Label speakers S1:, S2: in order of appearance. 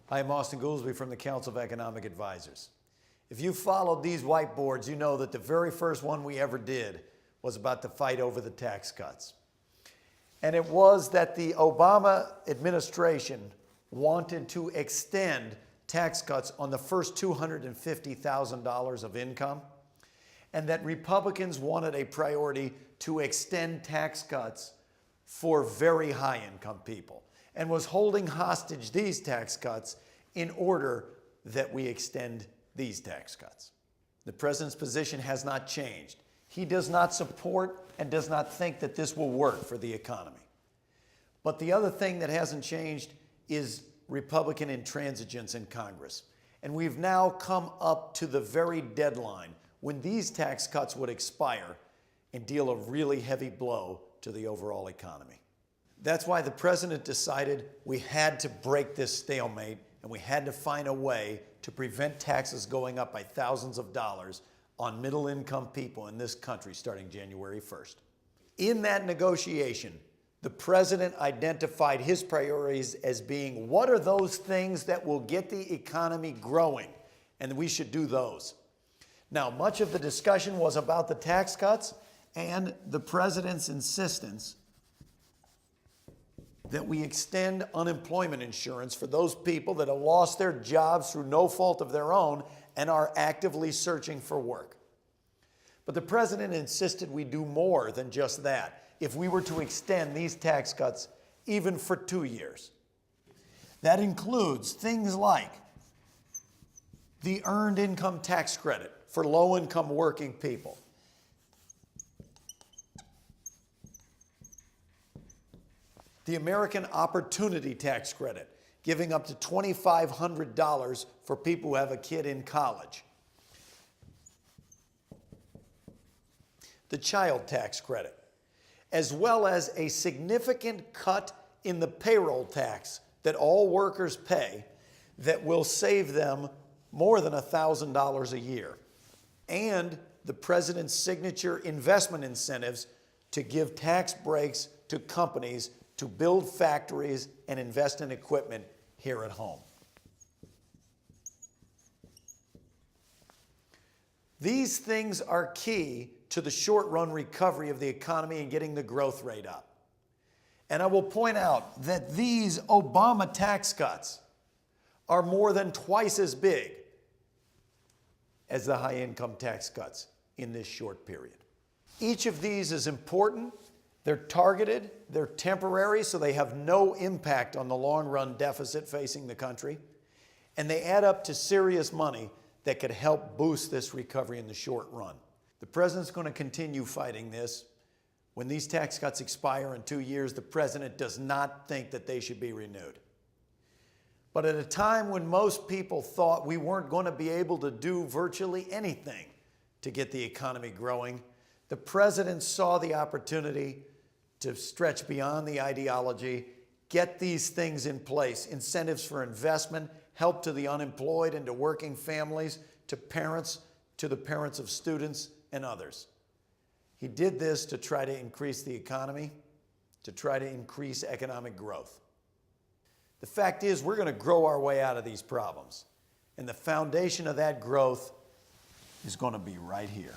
S1: Hi, I'm Austan Goolsbee from the Council of Economic Advisors. If you followed these whiteboards, you know that the very first one we ever did was about the fight over the tax cuts. And it was that the Obama administration wanted to extend tax cuts on the first $250,000 of income, and that Republicans wanted a priority to extend tax cuts for very high income people, and was holding hostage these tax cuts in order that we extend these tax cuts. The president's position has not changed. He does not support and does not think that this will work for the economy. But the other thing that hasn't changed is Republican intransigence in Congress. And we've now come up to the very deadline when these tax cuts would expire and deal a really heavy blow to the overall economy. That's why the president decided we had to break this stalemate and we had to find a way to prevent taxes going up by thousands of dollars on middle-income people in this country starting January 1st. In that negotiation, the president identified his priorities as being, what are those things that will get the economy growing? And we should do those. Now, much of the discussion was about the tax cuts and the president's insistence that we extend unemployment insurance for those people that have lost their jobs through no fault of their own and are actively searching for work. But the president insisted we do more than just that if we were to extend these tax cuts even for 2 years. That includes things like the earned income tax credit for low-income working people, the American Opportunity Tax Credit, giving up to $2,500 for people who have a kid in college, the Child Tax Credit, as well as a significant cut in the payroll tax that all workers pay that will save them more than $1,000 a year, and the president's signature investment incentives to give tax breaks to companies to build factories and invest in equipment here at home. These things are key to the short-run recovery of the economy and getting the growth rate up. And I will point out that these Obama tax cuts are more than twice as big as the high-income tax cuts in this short period. Each of these is important. They're targeted, they're temporary, so they have no impact on the long-run deficit facing the country, and they add up to serious money that could help boost this recovery in the short run. The president's going to continue fighting this. When these tax cuts expire in 2 years, the president does not think that they should be renewed. But at a time when most people thought we weren't going to be able to do virtually anything to get the economy growing, the president saw the opportunity to stretch beyond the ideology, get these things in place, incentives for investment, help to the unemployed and to working families, to parents, to the parents of students and others. He did this to try to increase the economy, to try to increase economic growth. The fact is, we're going to grow our way out of these problems, and the foundation of that growth is going to be right here.